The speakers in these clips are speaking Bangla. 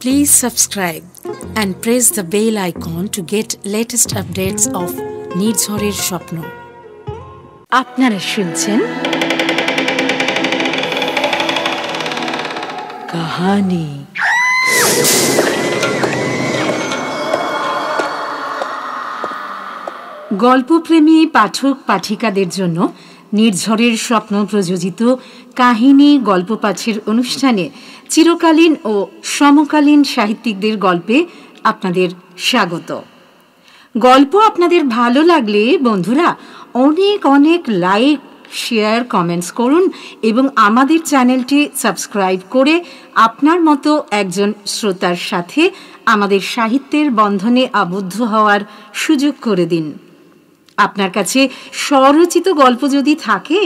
Please subscribe and press the bell icon to get latest updates of নির্ঝরের স্বপ্ন। আপনারা শুনছেন কাহিনী। গল্পপ্রেমী পাঠক পাঠিকাদের জন্য নির্ঝরের স্বপ্ন প্রযোজিত কাহিনী গল্প পাঠের অনুষ্ঠানে চিরকালীন ও সমকালীন সাহিত্যিকদের গল্পে আপনাদের স্বাগত। গল্প আপনাদের ভালো লাগলে বন্ধুরা অনেক অনেক লাইক, শেয়ার, কমেন্টস করুন এবং আমাদের চ্যানেলটি সাবস্ক্রাইব করে আপনার মতো একজন শ্রোতার সাথে আমাদের সাহিত্যের বন্ধনে আবদ্ধ হওয়ার সুযোগ করে দিন। আপনার কাছে স্বরচিত গল্প যদি থাকে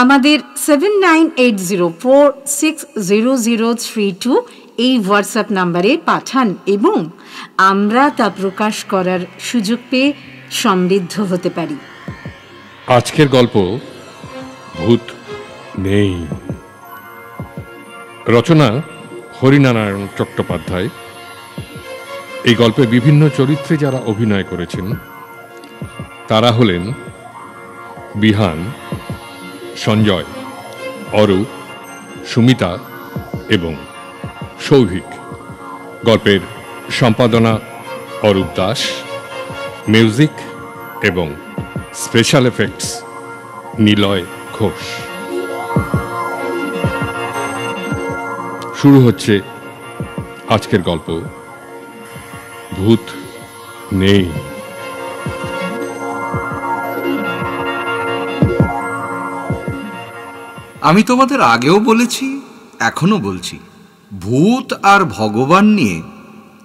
আমাদের 7980460032 এই হোয়াটসঅ্যাপ নাম্বারে পাঠান এবং আমরা তা প্রকাশ করার সুযোগ পেয়ে সমৃদ্ধ হতে পারি। আজকের গল্প ভূত নেই। রচনা হরিনারায়ণ চট্টোপাধ্যায়। এই গল্পে বিভিন্ন চরিত্রে যারা অভিনয় করেছেন তারা হলেন বিহান, সঞ্জয়, অরূপ, সুমিতা এবং সৌভিক। গল্পের সম্পাদনা অরূপ দাস, মিউজিক এবং স্পেশাল এফেক্টস নিলয় ঘোষ। শুরু হচ্ছে আজকের গল্প ভূত নেই। আমি তোমাদের আগেও বলেছি, এখনো বলছি, ভূত আর ভগবান নিয়ে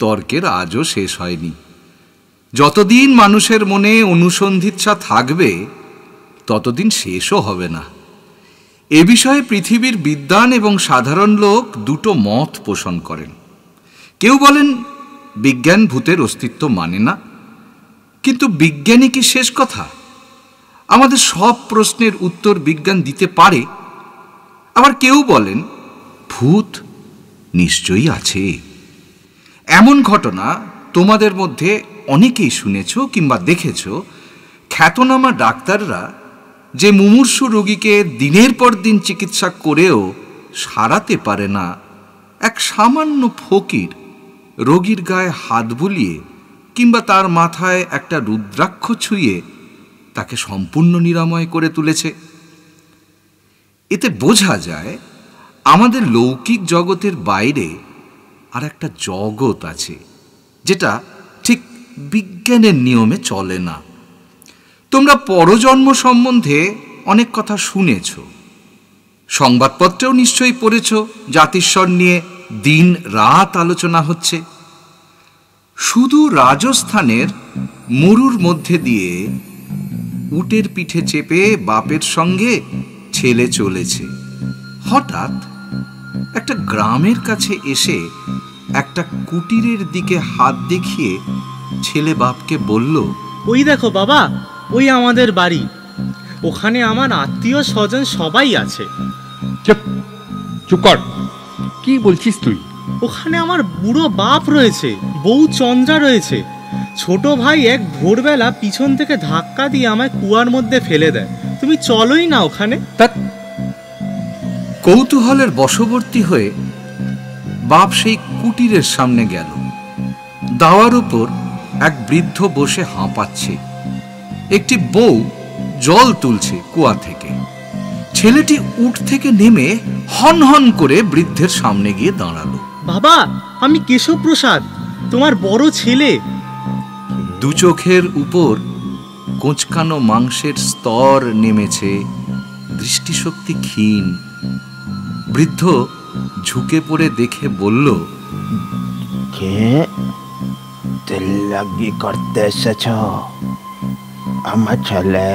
তর্কের আজও শেষ হয়নি। যতদিন মানুষের মনে অনুসন্ধিৎসা থাকবে ততদিন শেষও হবে না। এ বিষয়ে পৃথিবীর বিদ্বান এবং সাধারণ লোক দুটো মত পোষণ করেন। কেউ বলেন বিজ্ঞান ভূতের অস্তিত্ব মানে না, কিন্তু বিজ্ঞানই কি শেষ কথা? আমাদের সব প্রশ্নের উত্তর বিজ্ঞান দিতে পারে। আবার কেউ বলেন ভূত নিশ্চয়ই আছে। এমন ঘটনা তোমাদের মধ্যে অনেকেই শুনেছ কিংবা দেখেছ। খ্যাতনামা ডাক্তাররা যে মুমূর্ষু রোগীকে দিনের পর দিন চিকিৎসা করেও সারাতে পারে না, এক সামান্য ফকির রোগীর গায়ে হাত বুলিয়ে কিংবা তার মাথায় একটা রুদ্রাক্ষ ছুঁয়ে তাকে সম্পূর্ণ নিরাময় করে তুলেছে। এতে বোঝা যায় আমাদের লৌকিক জগতের বাইরে আর একটা জগৎ আছে যেটা ঠিক বিজ্ঞানের নিয়মে চলে না। তোমরা পরজন্ম সম্বন্ধে অনেক কথা শুনেছ, সংবাদপত্রেও নিশ্চয়ই পড়েছ জাতিস্বর নিয়ে দিন রাত আলোচনা হচ্ছে। শুধু রাজস্থানের মরুর মধ্যে দিয়ে উটের পিঠে চেপে বাপের সঙ্গে ছেলে চলেছে। হঠাৎ একটা গ্রামের কাছে এসে একটা কুটিরের দিকে হাত দেখিয়ে ছেলে বাপকে বলল, ওই দেখো বাবা, ওই আমাদের বাড়ি। ওখানে আমার আত্মীয় স্বজন সবাই আছে। চুপ কর, কি বলছিস তুই? ওখানে আমার বুড়ো বাপ রয়েছে, বউ চন্দ্রা রয়েছে। ছোট ভাই এক ভোরবেলা পিছন থেকে ধাক্কা দিয়ে আমায় কুয়ার মধ্যে ফেলে দেয়। তুমি চলোই না ওখানে। কৌতূহলের বশবর্তী হয়ে বাপ সেই কুটিরের সামনে গেল। দাওয়ার উপর এক বৃদ্ধ বসে হাঁপাচ্ছে। একটি বউ জল তুলছে কুয়া থেকে। ছেলেটি উঠ থেকে নেমে হন হন করে বৃদ্ধের সামনে গিয়ে দাঁড়ালো। বাবা, আমি কেশবপ্রসাদ, তোমার বড় ছেলে। দু চোখের উপর কোঁচকানো মাংসের স্তর নেমেছে, দৃষ্টিশক্তি ক্ষীণ। বৃদ্ধ ঝুঁকে পড়ে দেখে বলল, কে তেল্লাগি করতে এসেছ? আমার ছেলে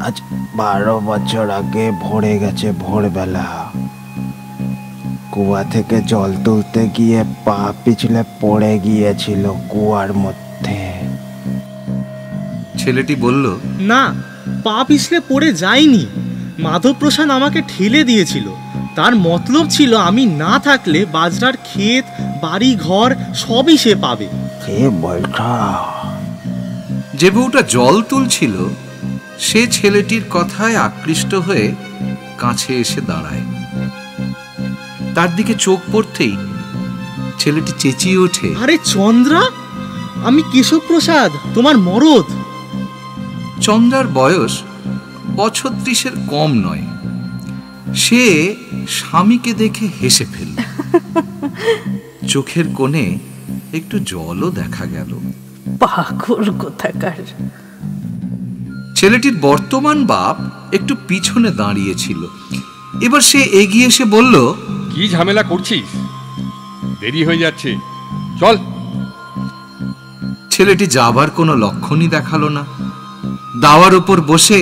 আজ 12 বছর আগে ভরে গেছে ভোরবেলা। কুয়া থেকে জল তুলতে গিয়ে পা পিছলে পড়ে গিয়েছিল কুয়ার মধ্যে। ছেলেটি বলল, না, পা পিছলে পড়ে যায়নি। মাধবপ্রসাদ আমাকে ঠেলে দিয়েছিল। তার মতলব ছিল আমি না থাকলে বাজরার ক্ষেত বাড়ি ঘর সবই সে পাবে। কে বলছো? যে বউটা জল তুলছিল সে ছেলেটির কথায় আকৃষ্ট হয়ে কাছে এসে দাঁড়ায়। তার দিকে চোখ পড়তেই ছেলেটি চেঁচিয়ে ওঠে, আরে চন্দ্রা, আমি কেশবপ্রসাদ, তোমার মরদ। চন্দ্রার বয়স বছর 30-এর কম নয়। সে স্বামীকে দেখে হেসে ফেলল। চোখের কোণে একটু জলও দেখা গেল। পাগল কোথাকার। ছেলেটির বর্তমান বাপ একটু পিছনে দাঁড়িয়েছিল। এবার সে এগিয়ে এসে বলল, কি ঝামেলা করছিস? দেরি হয়ে যাচ্ছে, চল। ছেলেটি যাবার কোনো লক্ষণই দেখালো না। দাওয়ার উপর বসে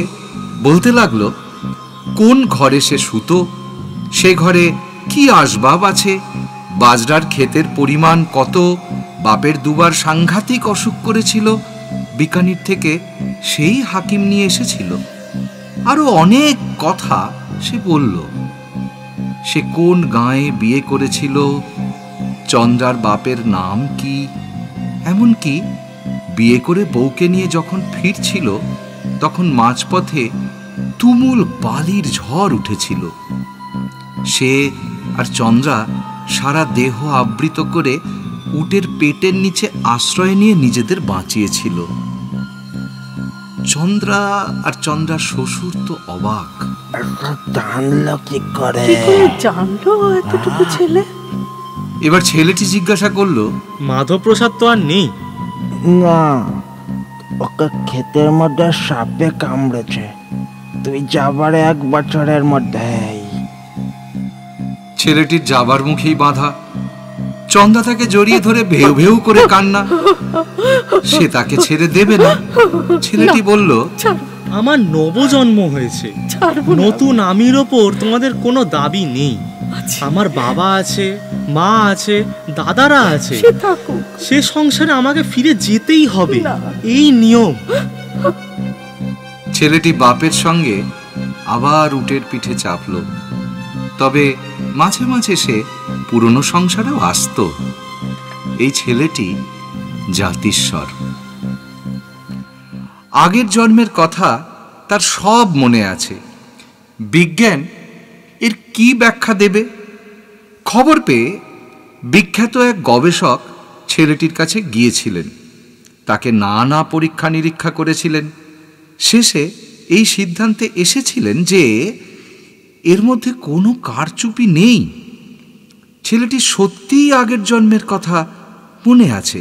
বলতে লাগলো কোন ঘরে সে শুতো, সে ঘরে কি আসবাব আছে, বাজরার ক্ষেতের পরিমাণ কত, বাপের দুবার সাংঘাতিক অসুখ করেছিল, বিকানির থেকে সেই হাকিম নিয়ে এসেছিল। আরো অনেক কথা সে বলল। সে কোন গাঁয়ে বিয়ে করেছিল, চন্দ্রার বাপের নাম কি, এমনকি বিয়ে করে বউকে নিয়ে যখন ফিরছিল তখন মাঝপথে তুমুল বালির ঝড় উঠেছিল। সে আর চন্দ্রা সারা দেহ আবৃত করে উটের পেটের নিচে আশ্রয় নিয়ে নিজেদের বাঁচিয়েছিল। চন্দ্রা আর চন্দ্রার শ্বশুর তো অবাক। জানলো কি করে? কি করে জানলো এতটুকু ছেলে? এবার ছেলেটি জিজ্ঞাসা করলো, মাধবপ্রসাদ তো আর নেই? না, ওকে ক্ষেতের মধ্যে সাপে কামড়েছে। তুই যাবার 1 বছরের মধ্যেই। ছেলেটির যাবার মুখেই বাঁধা। চন্দ্রা তাকে জড়িয়ে ধরে ভেউ ভেউ করে কান্না। সে তাকে ছেড়ে দেবে না। ছেলেটি বলল, আমার নবজন্ম হয়েছে, নতুন আমির ওপর তোমাদের কোনো দাবি নেই। আমার বাবা আছে, মা আছে, দাদারা আছে। সে সংসারে আমাকে ফিরে যেতেই হবে, এই নিয়ম। ছেলেটি বাপের সঙ্গে আবার উটের পিঠে চাপল। তবে মাঝে মাঝে সে পুরনো সংসারেও আসত। এই ছেলেটি জাতিস্বর। আগের জন্মের কথা তার সব মনে আছে। বিজ্ঞান এর কি ব্যাখ্যা দেবে? খবর পেয়ে বিখ্যাত এক গবেষক ছেলেটির কাছে গিয়েছিলেন। তাকে নানা পরীক্ষা নিরীক্ষা করেছিলেন। শেষে এই সিদ্ধান্তে এসেছিলেন যে এর মধ্যে কোনো কারচুপি নেই। ছেলেটি সত্যিই আগের জন্মের কথা মনে আছে।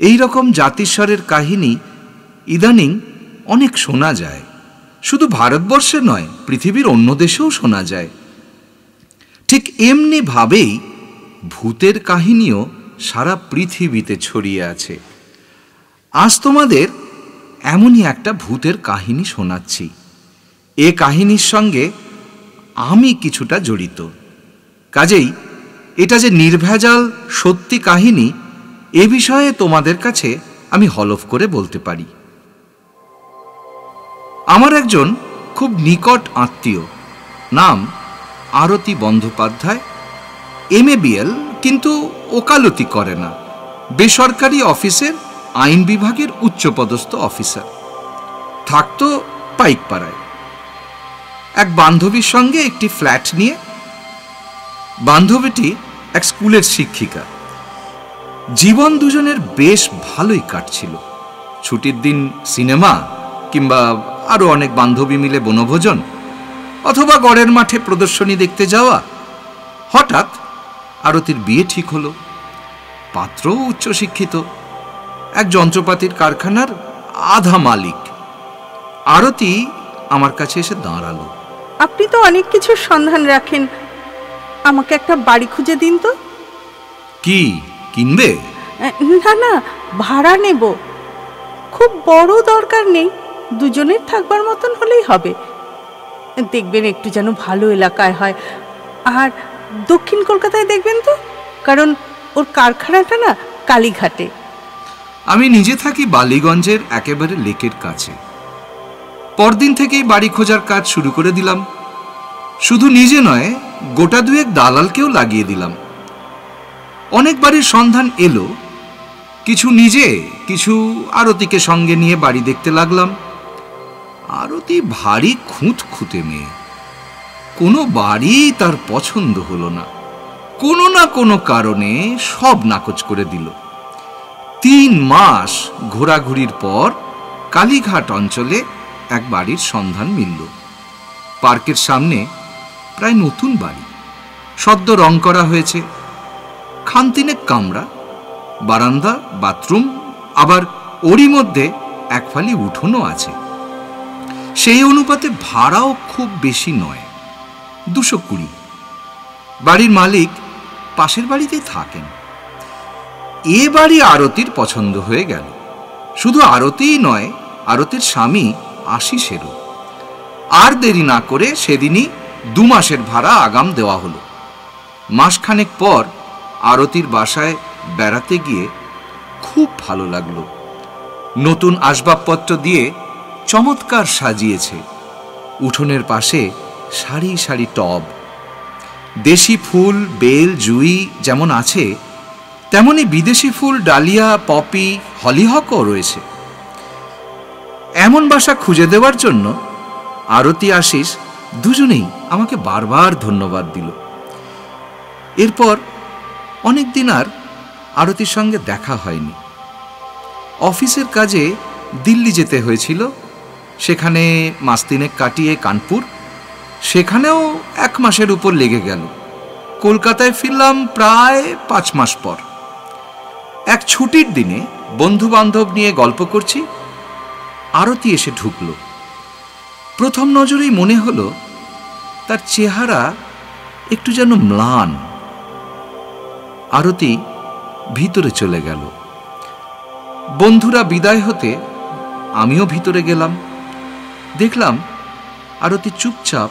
এই রকম জাতিস্বরের কাহিনী ইদানিং অনেক শোনা যায়। শুধু ভারতবর্ষে নয়, পৃথিবীর অন্য দেশেও শোনা যায়। ঠিক এমনি ভাবেই ভূতের কাহিনীও সারা পৃথিবীতে ছড়িয়ে আছে। আজ তোমাদের এমনই একটা ভূতের কাহিনী শোনাচ্ছি। এ কাহিনীর সঙ্গে আমি কিছুটা জড়িত। কাজেই এটা যে নির্ভেজাল সত্যি কাহিনী এ বিষয়ে তোমাদের কাছে আমি হলফ করে বলতে পারি। আমার একজন খুব নিকট আত্মীয়, নাম আরতি বন্দ্যোপাধ্যায়, MABL, কিন্তু ওকালতি করে না, বেসরকারি অফিসের আইন বিভাগের উচ্চপদস্থ অফিসার। থাকতো পাইকপাড়ায়। এক বান্ধবীর সঙ্গে একটি ফ্ল্যাট নিয়ে। বান্ধবীটি এক স্কুলের শিক্ষিকা। জীবন দুজনের বেশ ভালোই কাটছিল। ছুটির দিন সিনেমা, কিংবা আরো অনেক বান্ধবী মিলে বনভোজন, অথবা গড়ের মাঠে প্রদর্শনী দেখতে যাওয়া। হঠাৎ আরতির বিয়ে ঠিক হলো। পাত্রও উচ্চশিক্ষিত, এক যন্ত্রপাতির কারখানার আধা মালিক। আরতি আমার কাছে এসে দাঁড়ালো। আপনি তো অনেক কিছুর সন্ধান রাখেন, আমাকে একটা বাড়ি খুঁজে দিন তো। কি কিনবে? না না, ভাড়া নেব। খুব বড় দরকার নেই, দুজনের থাকবার মতন হলেই হবে। দেখবেন একটু যেন ভালো এলাকায় হয়। আর দক্ষিণ কলকাতায় দেখবেন তো, কারণ ওর কারখানাটা না কালীঘাটে। আমি নিজে থাকি বালিগঞ্জের একেবারে লেকের কাছে। পরদিন থেকেই বাড়ি খোঁজার কাজ শুরু করে দিলাম। শুধু নিজে নয়, গোটা দুয়েক দালালকেও লাগিয়ে দিলাম। অনেক বাড়ির সন্ধান এলো, কিছু নিজে, কিছু আরতিকে সঙ্গে নিয়ে বাড়ি দেখতে লাগলাম। আরতি ভারী খুঁতখুঁতে মেয়ে, কোনো বাড়ি তার পছন্দ হলো না। কোনো না কোনো কারণে সব নাকচ করে দিল। 3 মাস ঘোরাঘুরির পর কালীঘাট অঞ্চলে এক বাড়ির সন্ধান মিলল। পার্কের সামনে প্রায় নতুন বাড়ি, সদ্য রং করা হয়েছে। খানতিনেক কামরা, বারান্দা, বাথরুম, আবার ওরই মধ্যে এক ফালি উঠোনও আছে। সেই অনুপাতে ভাড়াও খুব বেশি নয়, 220। বাড়ির মালিক পাশের বাড়িতেই থাকেন। এ বাড়ি আরতির পছন্দ হয়ে গেল। শুধু আরতিই নয়, আরতির স্বামী আশিসেরও। আর দেরি না করে সেদিনই 2 মাসের ভাড়া আগাম দেওয়া হলো। মাসখানেক পর আরতির বাসায় বেড়াতে গিয়ে খুব ভালো লাগলো। নতুন আসবাবপত্র দিয়ে চমৎকার সাজিয়েছে। উঠোনের পাশে সারি সারি টব। দেশি ফুল, বেল, জুই যেমন আছে, তেমনি বিদেশি ফুল, ডালিয়া, পপি, হলিহকও রয়েছে। এমন বাসা খুঁজে দেওয়ার জন্য আরতি, আশিস দুজনেই আমাকে বারবার ধন্যবাদ দিল। এরপর অনেক দিন আর আরতির সঙ্গে দেখা হয়নি। অফিসের কাজে দিল্লি যেতে হয়েছিল, সেখানে মাস 3 কাটিয়ে কানপুর, সেখানেও 1 মাসের উপর লেগে গেল। কলকাতায় ফিরলাম প্রায় 5 মাস পর। এক ছুটির দিনে বন্ধু বান্ধব নিয়ে গল্প করছি, আরতি এসে ঢুকল। প্রথম নজরেই মনে হলো তার চেহারা একটু যেন ম্লান। আরতি ভিতরে চলে গেল। বন্ধুরা বিদায় হতে আমিও ভিতরে গেলাম। দেখলাম আরতি চুপচাপ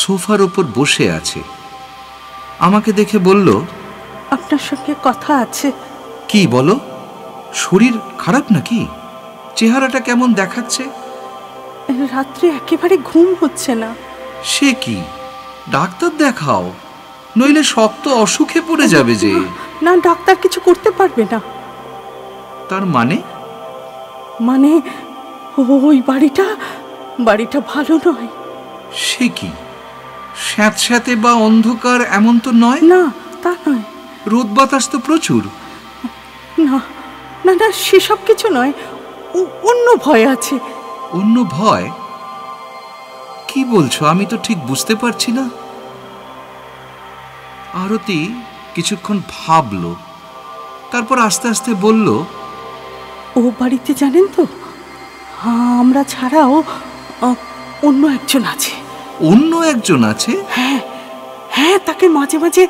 সোফার উপর বসে আছে। আমাকে দেখে বলল, আপনার সঙ্গে কথা আছে। কি বলো? শরীর খারাপ নাকি? চেহারাটা কেমন দেখাচ্ছে? রাত্রে একেবারে ঘুম হচ্ছে না। সে কি, ডাক্তার দেখাও, নইলে শক্ত অসুখে পড়ে যাবে যে। না, ডাক্তার কিছু করতে পারবে না। তার মানে? মানে ওই বাড়িটা ভালো নয়। সে কি, স্যাঁতস্যাঁতে বা অন্ধকার এমন তো নয়? না, তা নয়। রোদ বাতাস তো প্রচুর। না না না, সেসব কিছু নয়, অন্য ভয় আছে। অন্য ভয়? কি বলছো? আমি তো ঠিক বুঝতে পারছি না। আরতি কিছুক্ষণ ভাবলো, তারপর আস্তে আস্তে বলল, ও বাড়িতে জানেন তো, আমরা ছাড়াও অন্য একজন আছে। অন্য একজন আছে? হ্যাঁ হ্যাঁ, তাকে মাঝে মাঝে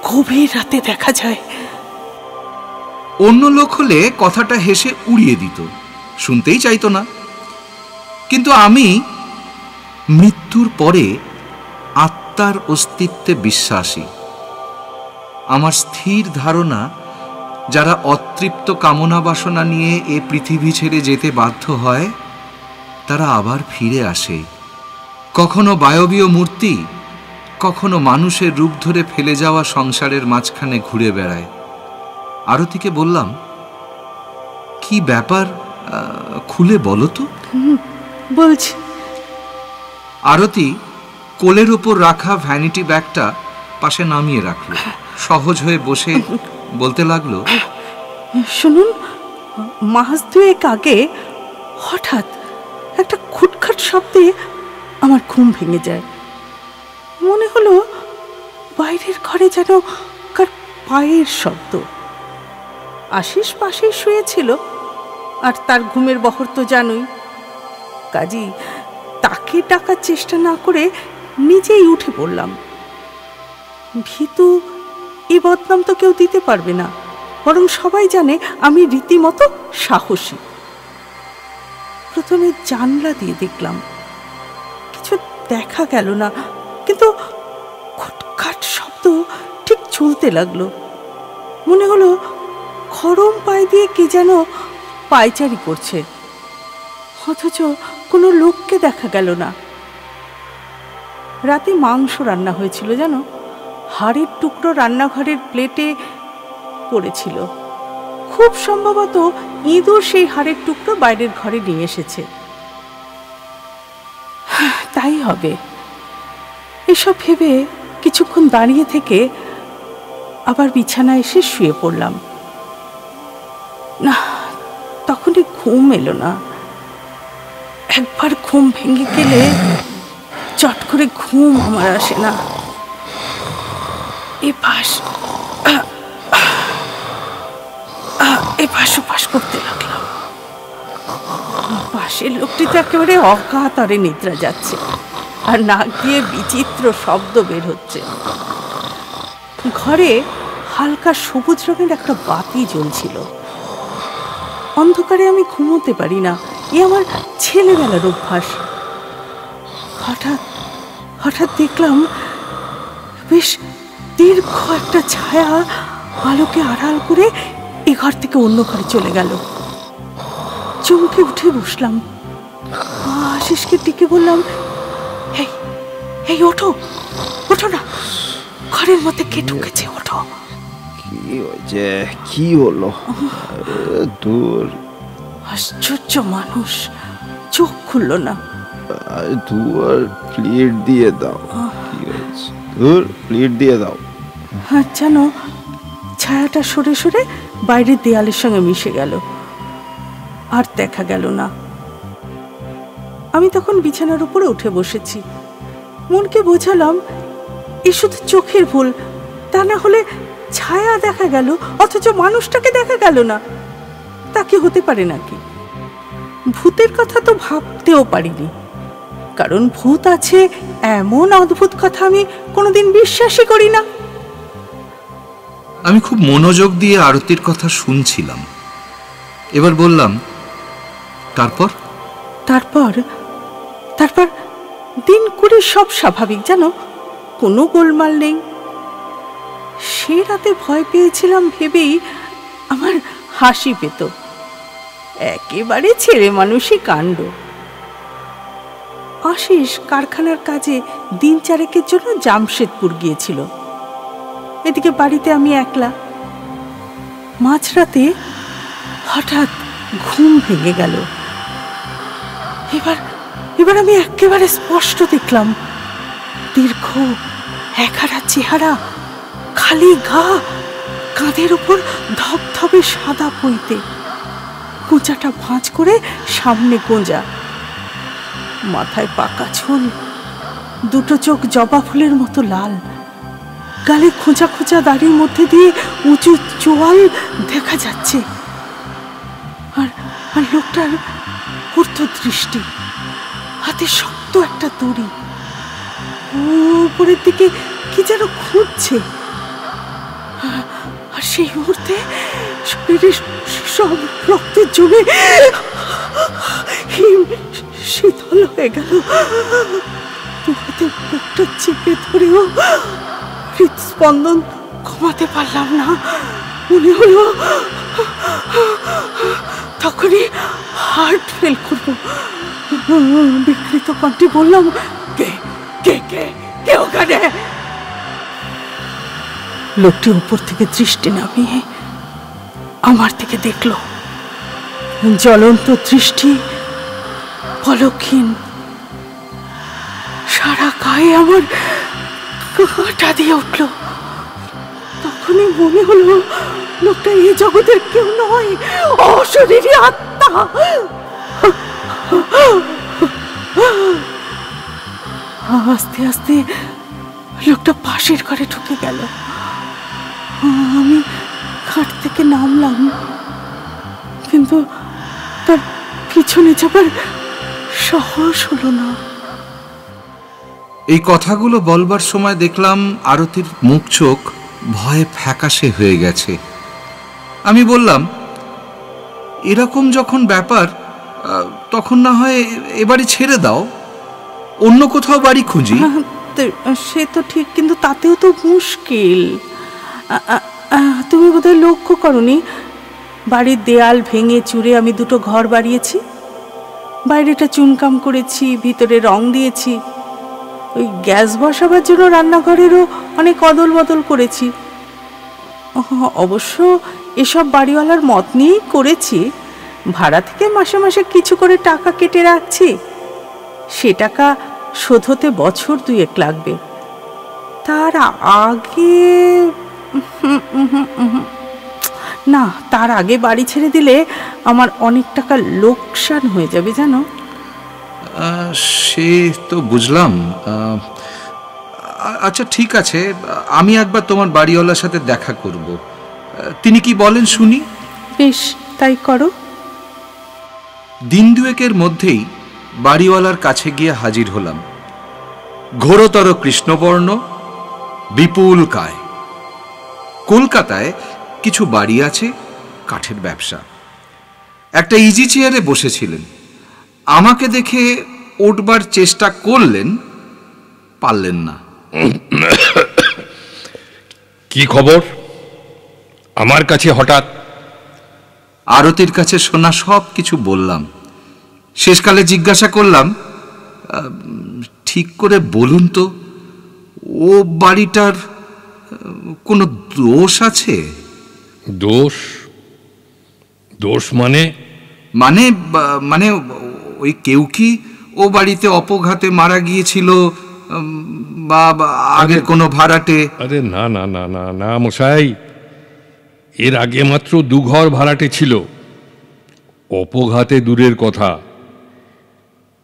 গভীর রাতে দেখা যায়। অন্য লোক হলে কথাটা হেসে উড়িয়ে দিত, শুনতেই চাইতো না। কিন্তু আমি মৃত্যুর পরে আত্মার অস্তিত্বে বিশ্বাসী। আমার স্থির ধারণা, যারা অতৃপ্ত কামনা বাসনা নিয়ে এ পৃথিবী ছেড়ে যেতে বাধ্য হয়, তারা আবার ফিরে আসে। কখনো বায়বীয় মূর্তি, কখনো মানুষের রূপ ধরে ফেলে যাওয়া সংসারের মাঝখানে ঘুরে বেড়ায়। আরতিকে বললাম, কি ব্যাপার, খুলে বলো তো। বলছি। আরতি কোলের ওপর রাখা ভ্যানিটি ব্যাগটা পাশে নামিয়ে রাখলো, সহজ হয়ে বসে বলতে লাগলো, শুনুন, মাস 2 আগে হঠাৎ একটা খুটখাট শব্দে আমার ঘুম ভেঙে যায়। মনে হলো বাইরের ঘরে যেন কার পায়ের শব্দ। আশিস পাশে শুয়েছিল, আর তার ঘুমের বহর তো জানোই। কাজী তাকে ডাকার চেষ্টা না করে নিজেই উঠে পড়লাম। ভীতু এ বদনাম তো কেউ দিতে পারবে না, বরং সবাই জানে আমি রীতিমতো সাহসী। প্রথমে জানলা দিয়ে দেখলাম, কিছু দেখা গেল না, কিন্তু খুটখাট শব্দ ঠিক চলতে লাগলো। মনে হলো খড়ম পায়ে দিয়ে কে যেন পায়চারি করছে, অথচ কোনো লোককে দেখা গেল না। রাতে মাংস রান্না হয়েছিল জানো, হাড়ের টুকরো রান্নাঘরের প্লেটে পড়েছিল। খুব সম্ভবত ইঁদুর সেই হাড়ের টুকরো বাইরের ঘরে নিয়ে এসেছে। তাই হবে। এসব ভেবে কিছুক্ষণ দাঁড়িয়ে থেকে আবার বিছানায় এসে শুয়ে পড়লাম। না, তখনই ঘুম এলো না। একবার ঘুম ভেঙে গেলে চট করে ঘুম আমার আসে না। এপাশ ওপাশ করতে লাগলাম। পাশের লোকটি তো একেবারে অকাতরে নিদ্রা যাচ্ছে, আর নাক দিয়ে বিচিত্র শব্দ বের হচ্ছে। ঘরে হালকা সবুজ রঙের একটা বাতি জ্বলছিল। অন্ধকারে আমি ঘুমোতে পারি না, এ আমার ছেলেবেলার অভ্যাস। হঠাৎ দেখলাম বেশ দীর্ঘ একটা ছায়া আলোকে আড়াল করে এ ঘর থেকে অন্য ঘরে চলে গেল। চমকে উঠে বসলাম। আশিসকে ডেকে বললাম, এই ওঠো না, ঘরের মধ্যে কে ঢুকেছে, ওঠো। কি হলো? দূর। আশ্চর্য মানুষ, চোখ খুলল না। প্লেট দিয়ে দাও। প্লেট দিয়ে দাও। জানো, ছায়াটা সরে সরে বাইরের দেয়ালের সঙ্গে মিশে গেল, আর দেখা গেল না। আমি তখন বিছানার উপরে উঠে বসেছি। মনকে বোঝালাম এ শুধু চোখের ভুল, তা না হলে ছায়া দেখা গেল অথচ মানুষটাকে দেখা গেল না, তা কি হতে পারে নাকি? ভূতের কথা তো ভাবতেও পারিনি, কারণ ভূত আছে এমন অদ্ভুত কথা আমি কোনোদিন বিশ্বাসই করি না। আমি খুব মনোযোগ দিয়ে আরতির কথা শুনছিলাম। এবার বললাম, তারপর দিন করে সব স্বাভাবিক, জানো, কোনো গোলমাল নেই। সে রাতে ভয় পেয়েছিলাম ভেবেই আমার হাসি পেত। একেবারে ছেলে মানুষই কাণ্ড। আশিস কারখানার কাজে দিন চারেকের জন্য জামশেদপুর গিয়েছিল। এদিকে বাড়িতে আমি একলা। মাঝরাতে হঠাৎ ঘুম ভেঙে গেল। এবার আমি একেবারে স্পষ্ট দেখলাম দীর্ঘ একহারা চেহারা, খালি গা, কাঁধের উপর ধবধবে সাদা পইতে, গোঁজাটা ভাঁজ করে সামনে গোঁজা, মাথায় পাকা চুল, দুটো চোখ জবা ফুলের মতো লাল, গালে খোঁচা খোঁচা দাড়ির মধ্যে দিয়ে উঁচু চোয়াল দেখা যাচ্ছে। আর লোকটার ঊর্ধ্ব দৃষ্টি, হাতে শক্ত একটা দড়ি, উপরের দিকে কি যেন খুঁজছে। আর সেই মুহূর্তে শরীরে সব রক্ত জমে শীতল হয়ে গেল। দুহাতে বুকটা চেপে ধরেও হৃদস্পন্দন কমাতে পারলাম না। মনে হলো তখনই হার্ট ফেল করবো। বিকৃত কণ্ঠে বললাম, কে কে কে কে ওখানে? লোকটি উপর থেকে দৃষ্টি নামিয়ে আমার দিকে দেখলো। জ্বলন্ত দৃষ্টি, পলকহীন, সারা গায়ে আমার কাঁটা দিয়ে উঠল। তখনই মনে হলো লোকটা এই জগতের কেউ নয়, অশরীরী আত্মা। আস্তে আস্তে লোকটা পাশের ঘরে ঢুকে গেল। আমি খাট থেকে নামলাম, কিন্তু তার পিছনে যাবার সাহস হলো না। এই কথাগুলো বলবার সময় দেখলাম আরতির মুখ চোখ ভয়ে ফ্যাকাশে হয়ে গেছে। আমি বললাম, এরকম যখন ব্যাপার তখন না হয় এবারে ছেড়ে দাও, অন্য কোথাও বাড়ি খুঁজি। সে তো ঠিক, কিন্তু তাতেও তো মুশকিল। তুমি বোধহয় লক্ষ্য করনি, বাড়ির দেয়াল ভেঙে চুরে আমি দুটো ঘর বাড়িয়েছি। বাইরেটা চুনকাম করেছি, ভিতরে রং দিয়েছি। ওই গ্যাস বসাবার জন্য রান্নাঘরেরও অনেক অদল বদল করেছি। অবশ্য এসব বাড়িওয়ালার মত নিয়েই করেছি। ভাড়া থেকে মাসে মাসে কিছু করে টাকা কেটে রাখছি, সে টাকা শোধ হতে বছর 2-1 লাগবে। তার আগে না, তার আগে বাড়ি ছেড়ে দিলে আমার অনেক টাকা লোকসান হয়ে যাবে জানো। সে তো বুঝলাম। আচ্ছা ঠিক আছে, আমি একবার তোমার বাড়িওয়ালার সাথে দেখা করব। তিনি কি বলেন শুনি। বেশ, তাই করো। দিন 2-1-এর মধ্যেই বাড়িওয়ালার কাছে গিয়ে হাজির হলাম। ঘোরতর কৃষ্ণবর্ণ, বিপুল কায়। কলকাতায় কিছু বাড়ি আছে, কাঠের ব্যবসা। একটা ইজি চেয়ারে বসেছিলেন। আমাকে দেখে উঠবার চেষ্টা করলেন, পারলেন না। কি খবর আমার কাছে হঠাৎ? আরতির কাছে শোনা সব কিছু বললাম। শেষকালে জিজ্ঞাসা করলাম, ঠিক করে বলুন তো, ও বাড়িটার কোনো দোষ আছে? দোষ? দোষ মানে? মানে মানে ওই কেউ কি ও বাড়িতে অপঘাতে মারা গিয়েছিল, বা আগের কোনো ভাড়াটে? আরে না না না না না মশাই, এর আগে মাত্র 2 ঘর ভাড়াটে ছিল। অপঘাতে দূরের কথা,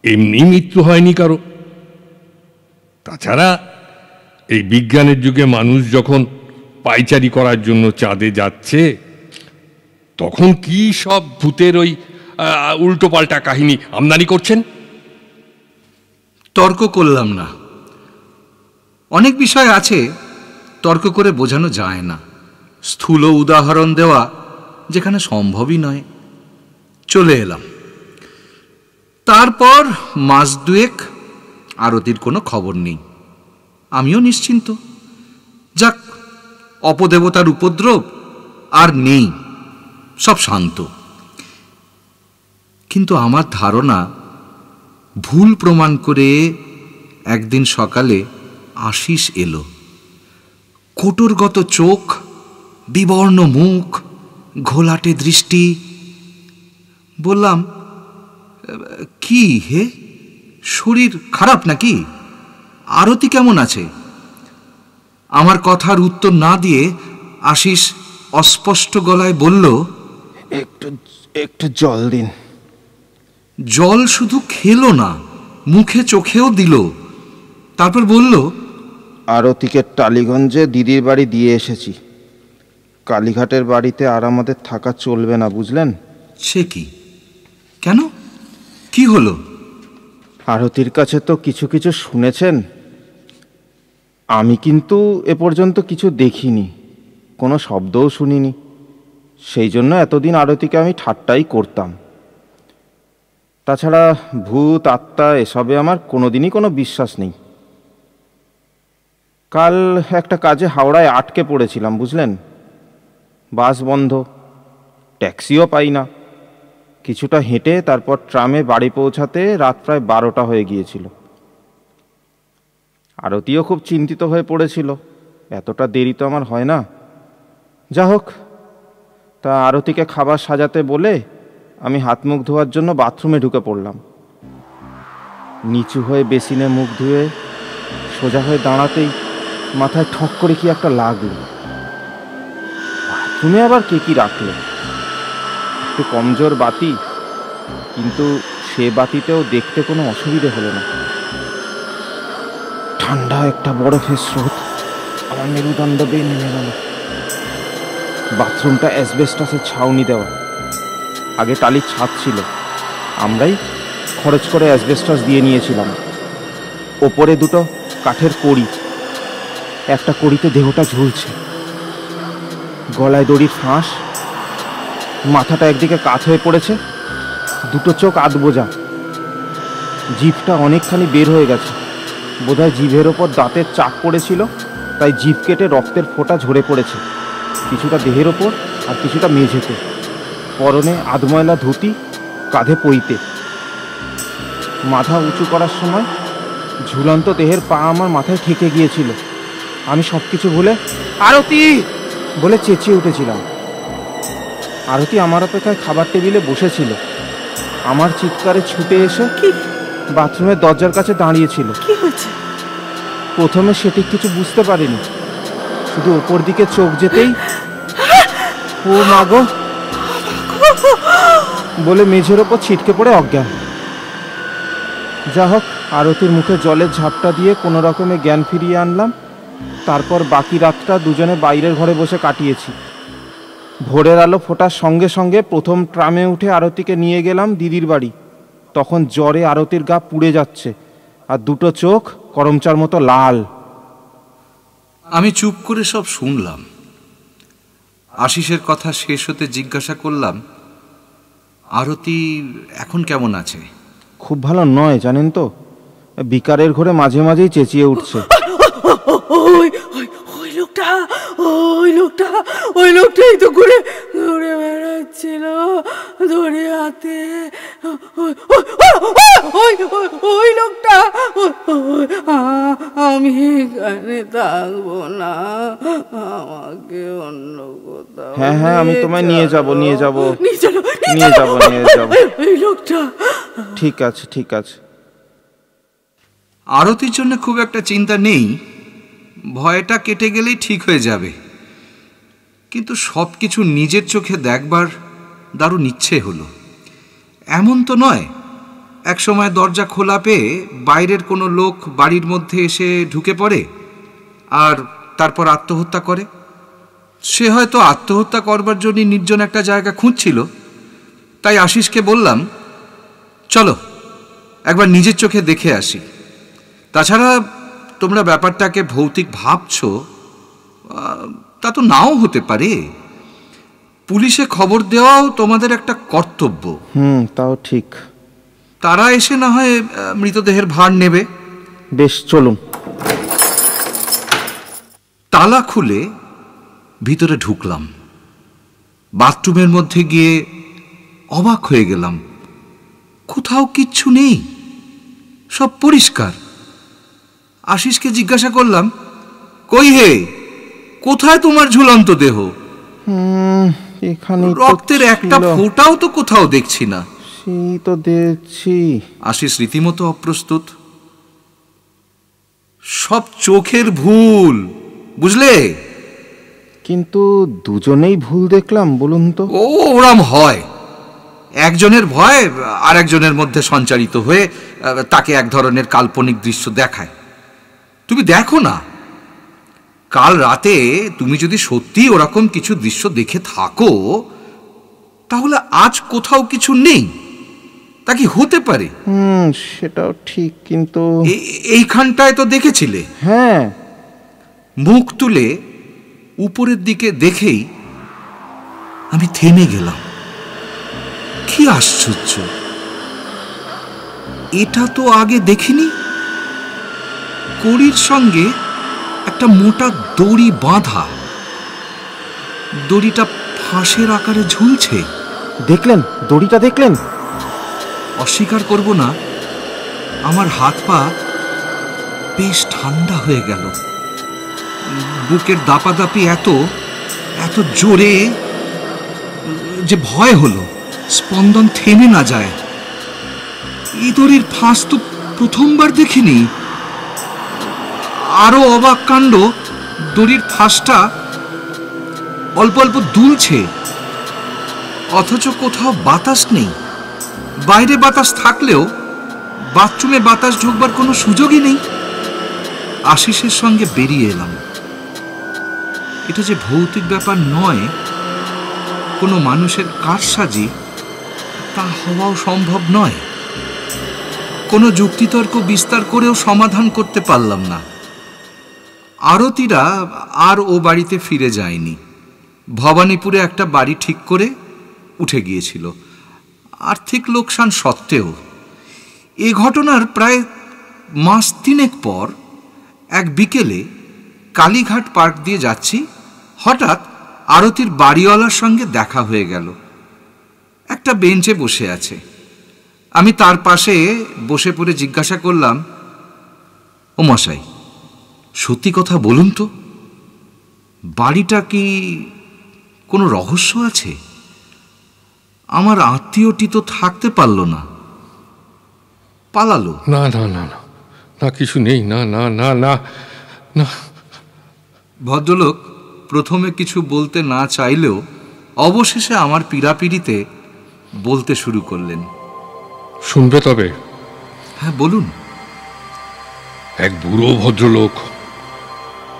এমনি মৃত্যু হয়নি কারো। তাছাড়া এই বিজ্ঞানের যুগে মানুষ যখন পাইচারি করার জন্য চাঁদে যাচ্ছে, তখন কি সব ভূতের ওই উল্টোপাল্টা কাহিনী আমদানি করছেন? তর্ক করলাম না। অনেক বিষয় আছে তর্ক করে বোঝানো যায় না, স্থূল উদাহরণ দেওয়া যেখানে সম্ভবই নয়। চলে এলাম। তারপর মাস 2-1 আরতির কোনো খবর নেই। আমিও নিশ্চিন্ত, যাক, অপদেবতার উপদ্রব আর নেই, সব শান্ত। কিন্তু আমার ধারণা ভুল প্রমাণ করে একদিন সকালে আশিস এলো। কোটরগত চোখ, বিবর্ণ মুখ, ঘোলাটে দৃষ্টি। বললাম, কি হে, শরীর খারাপ নাকি? আরতি কেমন আছে? আমার কথার উত্তর না দিয়ে আশিস অস্পষ্ট গলায় বলল, একটু জল দিন। জল শুধু খেলো না, মুখে চোখেও দিল। তারপর বলল, আরতিকে টালিগঞ্জে দিদির বাড়ি দিয়ে এসেছি। কালীঘাটের বাড়িতে আর আমাদের থাকা চলবে না, বুঝলেন? সে কি? কেন, কি হলো? আরতির কাছে তো কিছু কিছু শুনেছেন। আমি কিন্তু এ পর্যন্ত কিছু দেখিনি, কোনো শব্দও শুনিনি। সেই জন্য এতদিন আরতিকে আমি ঠাট্টাই করতাম। তাছাড়া ভূত আত্মা এসবে আমার কোনোদিনই কোনো বিশ্বাস নেই। কাল একটা কাজে হাওড়ায় আটকে পড়েছিলাম, বুঝলেন। বাস বন্ধ, ট্যাক্সিও পাই না। কিছুটা হেঁটে তারপর ট্রামে বাড়ি পৌঁছাতে রাত প্রায় 12টা হয়ে গিয়েছিল। আরতিও খুব চিন্তিত হয়ে পড়েছিল, এতটা দেরি তো আমার হয় না। যা হোক, তা আরতিকে খাবার সাজাতে বলে আমি হাত মুখ ধোয়ার জন্য বাথরুমে ঢুকে পড়লাম। নিচু হয়ে বেসিনে মুখ ধুয়ে সোজা হয়ে দাঁড়াতেই মাথায় ঠক করে কি একটা লাগলো। বাথরুমে আবার কে কি রাখলো? একটু কমজোর বাতি, কিন্তু সে বাতিতেও দেখতে কোনো অসুবিধে হলো না। ঠান্ডা একটা বরফের স্রোত আমার মেরুদণ্ড বেয়ে নেমে গেল। বাথরুমটা অ্যাসবেস্টাসের ছাউনি দেওয়া। আগে টালির ছাদ ছিল, আমরাই খরচ করে অ্যাসবেস্টাস দিয়ে নিয়েছিলাম। ওপরে 2টো কাঠের কড়ি, একটা কড়িতে দেহটা ঝুলছে। গলায় দড়ির ফাঁস, মাথাটা একদিকে কাত হয়ে পড়েছে, 2টো চোখ আধবোজা। জিভটা অনেকখানি বের হয়ে গেছে, বোধহয় জিভের ওপর দাঁতের চাক পড়েছিল, তাই জিভ কেটে রক্তের ফোঁটা ঝরে পড়েছে, কিছুটা দেহের ওপর আর কিছুটা মেঝেতে। পরনে আধময়লা ধুতি, কাঁধে পইতে। মাথা উঁচু করার সময় ঝুলন্ত দেহের পা আমার মাথায় ঠেকে গিয়েছিল। আমি সব কিছু ভুলে আরতি বলে চেঁচিয়ে উঠেছিলাম। আরতি আমার অপেক্ষায় খাবার টেবিলে বসেছিল। আমার চিৎকারে ছুটে এসে বাথরুমের দরজার কাছে দাঁড়িয়েছিল। কি হয়েছে? প্রথমে সেটি কিছু বুঝতে পারিনি, শুধু ওপর দিকে চোখ যেতেই ও মাগো বলে মেঝের ওপর ছিটকে পড়ে অজ্ঞান। যা হোক, আরতির মুখে জলের ঝাপটা দিয়ে কোনো রকমে জ্ঞান ফিরিয়ে আনলাম। তারপর বাকি রাতটা দুজনে বাইরের ঘরে বসে কাটিয়েছি। ভোরের আলো ফোটার সঙ্গে সঙ্গে প্রথম ট্রামে উঠে আরতিকে নিয়ে গেলাম দিদির বাড়ি। তখন জ্বরে আরতির গা পুড়ে যাচ্ছে, আর দুটো চোখ করমচার মতো লাল। আমি চুপ করে সব শুনলাম। আশিসের কথা শেষ হতে জিজ্ঞাসা করলাম, আরতি এখন কেমন আছে? খুব ভালো নয় জানেন তো, বিকারের ঘরে মাঝে মাঝেই চেঁচিয়ে উঠছে। ওই লোকটাই তো ঘুরে ঘুরে বেড়াচ্ছিল ধরে হাতে। ওই লোকটা, আমি এখানে থাকবো না, আমাকে অন্য কোথাও। হ্যাঁ হ্যাঁ, আমি তোমায় নিয়ে যাব। ওই লোকটা। ঠিক আছে ঠিক আছে। আরতির জন্য খুব একটা চিন্তা নেই, ভয়টা কেটে গেলেই ঠিক হয়ে যাবে। কিন্তু সব কিছু নিজের চোখে দেখবার দারুণ ইচ্ছে হলো। এমন তো নয় একসময় দরজা খোলা পেয়ে বাইরের কোনো লোক বাড়ির মধ্যে এসে ঢুকে পড়ে আর তারপর আত্মহত্যা করে। সে হয়তো আত্মহত্যা করবার জন্য নির্জন একটা জায়গা খুঁজছিল। তাই আশিসকে বললাম, চলো একবার নিজের চোখে দেখে আসি। তাছাড়া তোমরা ব্যাপারটাকে ভৌতিক ভাবছো, তা তো নাও হতে পারে। পুলিশে খবর দেওয়াও তোমাদের একটা কর্তব্য। তাও ঠিক। তারা এসে না হয় মৃতদেহের ভার নেবে। বেশ, চলুন। তালা খুলে ভিতরে ঢুকলাম। বাথরুমের মধ্যে গিয়ে অবাক হয়ে গেলাম, কোথাও কিচ্ছু নেই, সব পরিষ্কার। আশিসকে জিজ্ঞাসা করলাম, কই হে, কোথায় তোমার ঝুলন্ত দেহ? এখানে রক্তের একটা ফোঁটাও তো কোথাও দেখছি না। সেই তো দেখছি। আশিস রীতিমতো অপ্রস্তুত। সব চোখের ভুল, বুঝলে? কিন্তু দুজনেই ভুল দেখলাম, বলুন তো। ওরম হয়, একজনের ভয় আর একজনের মধ্যে সঞ্চারিত হয়ে তাকে এক ধরনের কাল্পনিক দৃশ্য দেখায়। তুমি দেখো না, কাল রাতে তুমি যদি সত্যি ওরকম কিছু দৃশ্য দেখে থাকো, তাহলে আজ কোথাও কিছু নেই, তা কি হতে পারে? সেটাও ঠিক, কিন্তু এইখানটায় তো দেখেছিলে। হ্যাঁ। মুখ তুলে উপরের দিকে দেখেই আমি থেমে গেলাম। কি আশ্চর্য, এটা তো আগে দেখিনি। কড়ির সঙ্গে একটা মোটা দড়ি বাঁধা, দড়িটা ফাঁসের আকারে ঝুলছে। দেখলেন? দড়িটা দেখলেন? অস্বীকার করব না, আমার হাত পা বেশ ঠান্ডা হয়ে গেল। বুকের দাপাদাপি এত এত জোরে যে ভয় হলো, স্পন্দন থেমে না যায়। এই দড়ির ফাঁস তো প্রথমবার দেখিনি। আরো অবাক কাণ্ড, দড়ির ফাঁসটা অল্প অল্প দুলছে, অথচ কোথাও বাতাস নেই। বাইরে বাতাস থাকলেও বাথরুমে বাতাস ঢোকবার কোনো সুযোগই নেই। আশিসের সঙ্গে বেরিয়ে এলাম। এটা যে ভৌতিক ব্যাপার নয়, কোনো মানুষের কারসাজি, তা হওয়াও সম্ভব নয়। কোনো যুক্তিতর্ক বিস্তার করেও সমাধান করতে পারলাম না। আরতিরা আর ও বাড়িতে ফিরে যায়নি। ভবানীপুরে একটা বাড়ি ঠিক করে উঠে গিয়েছিল। আর্থিক লোকসান সত্ত্বেও এ ঘটনার প্রায় মাস তিনেক পর এক বিকেলে কালীঘাট পার্ক দিয়ে যাচ্ছি, হঠাৎ আরতির বাড়িওয়ালার সঙ্গে দেখা হয়ে গেল। একটা বেঞ্চে বসে আছে। আমি তার পাশে বসে পড়ে জিজ্ঞাসা করলাম, ও মশাই, সত্যি কথা বলুন তো, বাড়িটা কি কোনো রহস্য আছে? আমার আত্মীয়টি তো থাকতে পারল না, পালালো। না না না না না, কিছু নেই, না না না না না। ভদ্রলোক প্রথমে কিছু বলতে না চাইলেও অবশেষে আমার পীড়াপিড়িতে বলতে শুরু করলেন। শুনবে তবে? হ্যাঁ, বলুন। এক বুড়ো ভদ্রলোক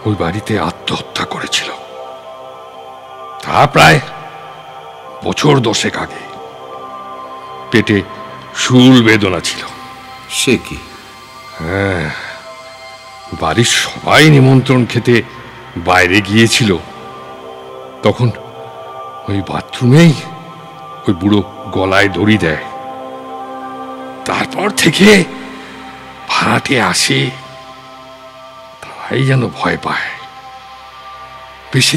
ওই বাড়িতে আত্মহত্যা করেছিল, তা প্রায় বছর 10 আগে। পেটে শুল বেদনা ছিল। সে কি? হ্যাঁ, বাড়ির সবাই নিমন্ত্রণ খেতে বাইরে গিয়েছিল। তখন ওই বাথরুমেই ওই বুড়ো গলায় দড়ি দেয়। তারপর থেকে ভাড়াটে আসে, তাই যেন ভয় পায়। বেশি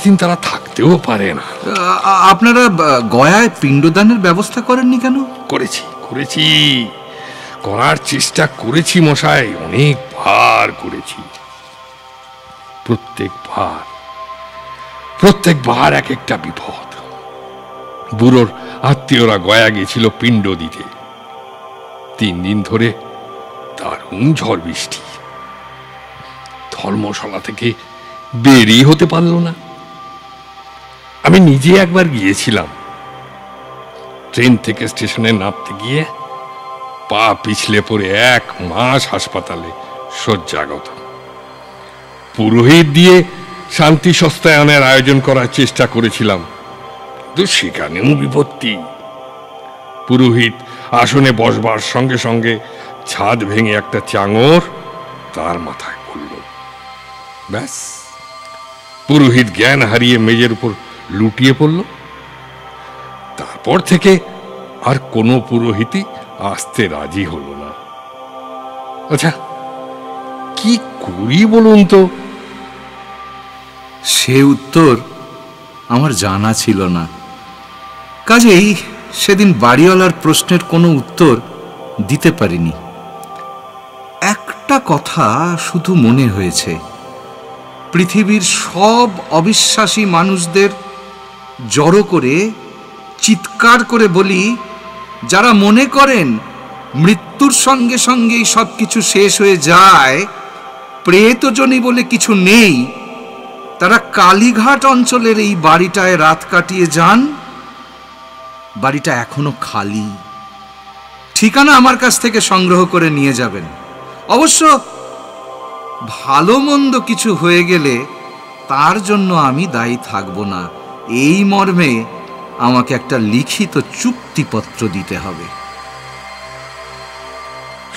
দিন তারা থাকতেও পারে না। আপনারা গয়ায় পিণ্ডদানের ব্যবস্থা করেননি কেন? করেছি, করার চেষ্টা করেছি মশাই, অনেকবার করেছি। প্রত্যেকবার এক একটা বিপদ। বুড়োর আত্মীয়রা গয়া গেছিল পিণ্ড দিতে। 3 দিন ধরে দারুণ ঝড় বৃষ্টি, ধর্মশালা থেকে বেরিয়ে হতে পারল না। আমি নিজে একবার গিয়েছিলাম। ট্রেন থেকে স্টেশনে নামতে গিয়ে পা পিছলে পড়ে 1 মাস হাসপাতালে শয্যাগত। পুরোহিত দিয়ে শান্তি সস্তায়নের আয়োজন করার চেষ্টা করেছিলাম, কিন্তু সেখানেও বিপত্তি। পুরোহিত আসনে বসবার সঙ্গে সঙ্গে ছাদ ভেঙে একটা চাঙর তার মাথায় পড়ল। ব্যাস, পুরোহিত জ্ঞান হারিয়ে মেঝের উপর লুটিয়ে পড়ল। তারপর থেকে আর কোনো পুরোহিতই আসতে রাজি হলো না। আচ্ছা, কি করি বলুন তো? সে উত্তর আমার জানা ছিল না, কাজেই সেদিন বাড়িওয়ালার প্রশ্নের কোনো উত্তর দিতে পারিনি। একটা কথা শুধু মনে হয়েছে, পৃথিবীর সব অবিশ্বাসী মানুষদের জড়ো করে চিৎকার করে বলি, যারা মনে করেন মৃত্যুর সঙ্গে সঙ্গেই সব কিছু শেষ হয়ে যায়, প্রেতজনী বলে কিছু নেই, তারা কালীঘাট অঞ্চলের এই বাড়িটায় রাত কাটিয়ে যান। বাড়িটা এখনো খালি। ঠিকানা আমার কাছ থেকে সংগ্রহ করে নিয়ে যাবেন। অবশ্য ভালো মন্দ কিছু হয়ে গেলে তার জন্য আমি দায়ী থাকব না, এই মর্মে আমাকে একটা লিখিত চুক্তিপত্র দিতে হবে।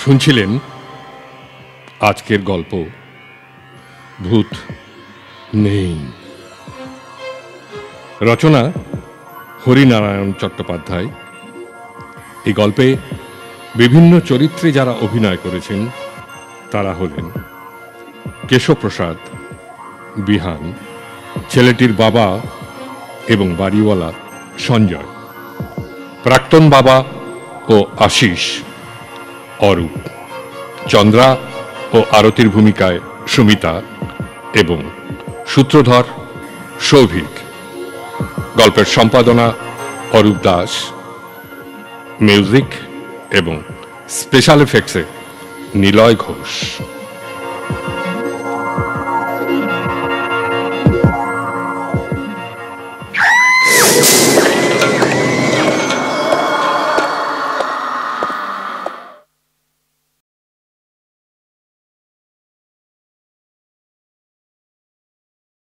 শুনছিলেন আজকের গল্প ভূত নেই। রচনা হরিনারায়ণ চট্টোপাধ্যায়। এই গল্পে বিভিন্ন চরিত্রে যারা অভিনয় করেছেন তারা হলেন কেশবপ্রসাদ, বিহান, ছেলেটির বাবা এবং বাড়িওয়ালা সঞ্জয়, প্রাক্তন বাবা ও আশিস, অরূপ, চন্দ্রা ও আরতির ভূমিকায় সুমিতা এবং সূত্রধর সৌভিক। গল্পের সম্পাদনা অরূপ দাস, মিউজিক এবং স্পেশাল এফেক্টসে নিলয় ঘোষ।